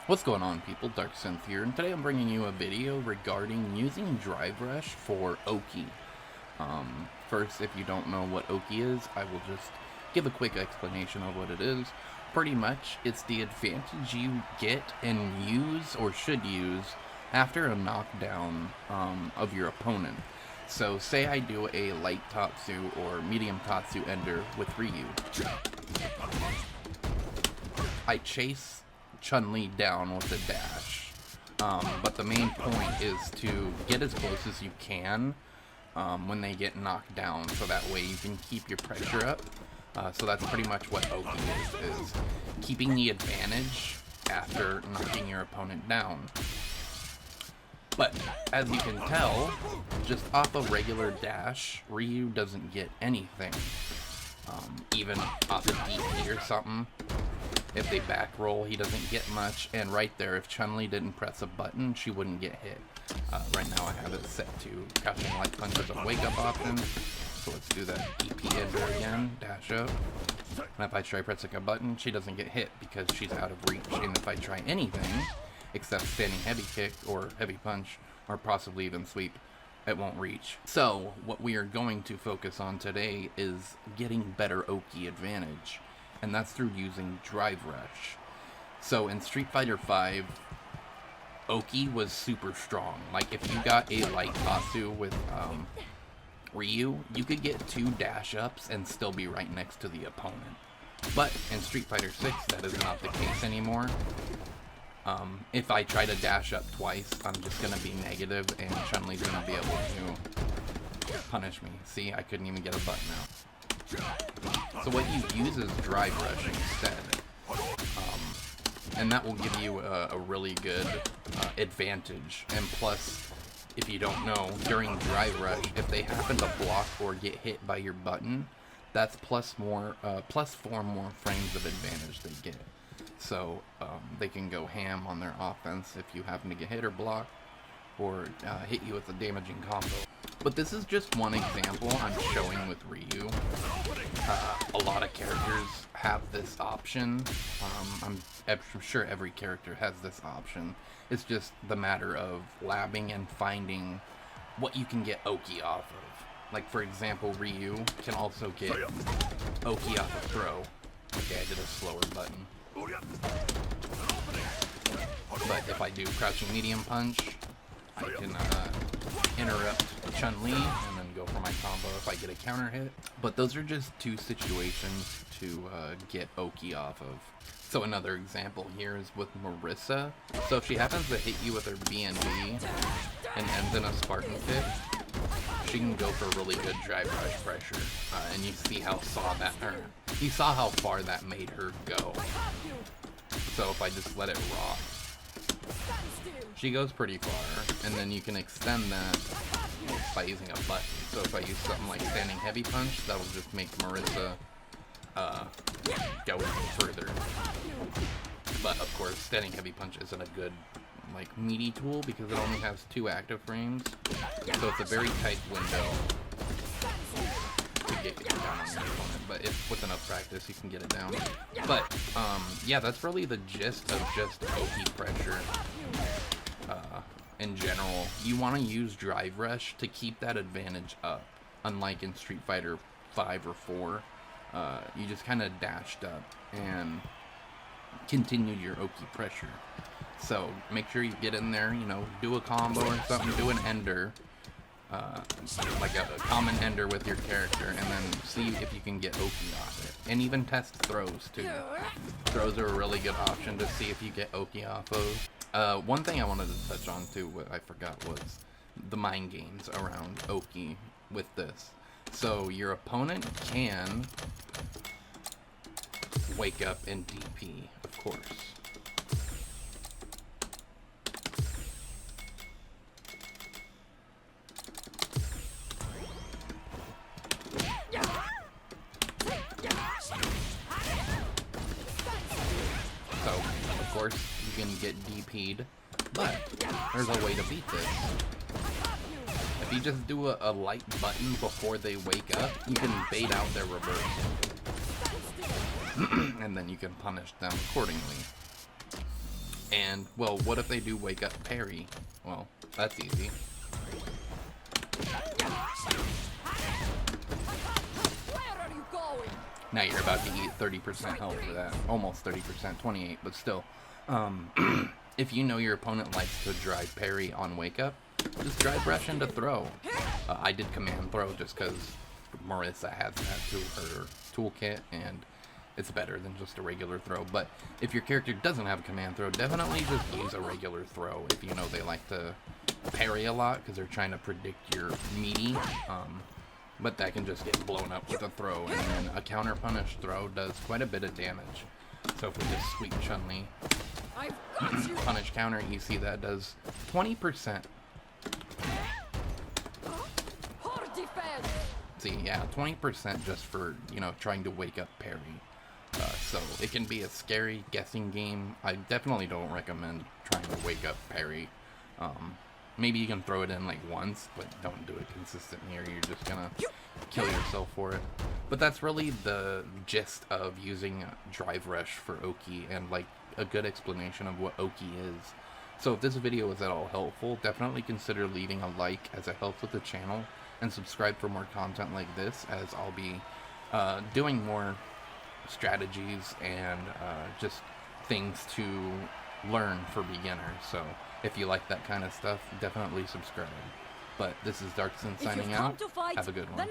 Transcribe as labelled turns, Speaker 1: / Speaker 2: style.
Speaker 1: What's going on, people? DarkSynth here, and today I'm bringing you a video regarding using Drive Rush for Oki. First, if you don't know what Oki is, I will just give a quick explanation of what it is. Pretty much, it's the advantage you get and use, or should use, after a knockdown of your opponent. So, say I do a light Tatsu or medium Tatsu ender with Ryu. I chase Chun-Li down with a dash, but the main point is to get as close as you can when they get knocked down, so that way you can keep your pressure up. So that's pretty much what Oki is keeping the advantage after knocking your opponent down. But as you can tell, just off a regular dash, Ryu doesn't get anything, even off a DP or something. If they back roll, he doesn't get much, and right there, if Chun-Li didn't press a button, she wouldn't get hit. Right now I have it set to crouching light punch as a wake-up option, so let's do that EP ender again, dash up, and if I try pressing a button, she doesn't get hit because she's out of reach, and if I try anything, except standing heavy kick, or heavy punch, or possibly even sweep, it won't reach. So, what we are going to focus on today is getting better Oki advantage, and that's through using Drive Rush. So in Street Fighter V, Oki was super strong. Like, if you got a light Tatsu with Ryu, you could get 2 dash ups and still be right next to the opponent. But in Street Fighter VI, that is not the case anymore. If I try to dash up twice, I'm just gonna be negative, and Chun-Li's gonna be able to punish me. See, I couldn't even get a button out. So what you use is Drive Rush instead, and that will give you a really good advantage. And plus, if you don't know, during Drive Rush, if they happen to block or get hit by your button, that's plus 4 more frames of advantage they get. So they can go ham on their offense if you happen to get hit or block, or hit you with a damaging combo. But this is just one example I'm showing with Ryu. A lot of characters have this option. I'm sure every character has this option. It's just the matter of labbing and finding what you can get Oki off of. Like, for example, Ryu can also get Oki off a throw. Okay, I did a slower button. But if I do crouching medium punch, I can interrupt Chun-Li and then go for my combo if I get a counter hit. But those are just 2 situations to get Oki off of. So another example here is with Marissa. So if she happens to hit you with her BNB and ends in a Spartan kick, she can go for really good Drive Rush pressure. And you see how you saw how far that made her go. So if I just let it rock, she goes pretty far, and then you can extend that by using a button. So if I use something like standing heavy punch, that'll just make Marissa go even further. But of course, standing heavy punch isn't a good meaty tool because it only has 2 active frames, so it's a very tight window to get it down on your opponent. But if with enough practice, you can get it down. But yeah, that's really the gist of just Oki pressure. In general, you want to use Drive Rush to keep that advantage up. Unlike in Street Fighter 5 or 4, you just kind of dashed up and continued your Oki pressure. So make sure you get in there, do a combo or something, do an ender, like a common ender with your character, and then see if you can get Oki off it. And even test throws too. Throws are a really good option to see if you get Oki off of. One thing I wanted to touch on too, what I forgot, was the mind games around Oki with this. So your opponent can wake up and DP, of course. So, of course, you can get DP'd, but there's a way to beat this. If you just do a light button before they wake up, you can bait out their reverse. and then you can punish them accordingly. And, well, what if they do wake up parry? Well, that's easy. Now you're about to eat 30% health for that. Almost 30%, 28, but still. If you know your opponent likes to drive parry on wake up, just drive rush into throw. I did command throw just because Marissa has that to her toolkit, and it's better than just a regular throw. But if your character doesn't have a command throw, definitely just use a regular throw if you know they like to parry a lot because they're trying to predict your meaty. But that can just get blown up with a throw, and then a counter punish throw does quite a bit of damage. So if we just sweep Chun-Li, punish counter, you see that does 20%. See, yeah, 20% just for, you know, trying to wake up parry. So it can be a scary guessing game. I definitely don't recommend trying to wake up parry. Maybe you can throw it in like once, but don't do it consistently or you're just gonna kill yourself for it. But that's really the gist of using Drive Rush for Oki, and like a good explanation of what Oki is. So if this video was at all helpful, definitely consider leaving a like as it helps with the channel, and subscribe for more content like this, as I'll be doing more strategies and just things to learn for beginners. So if you like that kind of stuff, definitely subscribe. But this is Darkson signing out. Have a good one.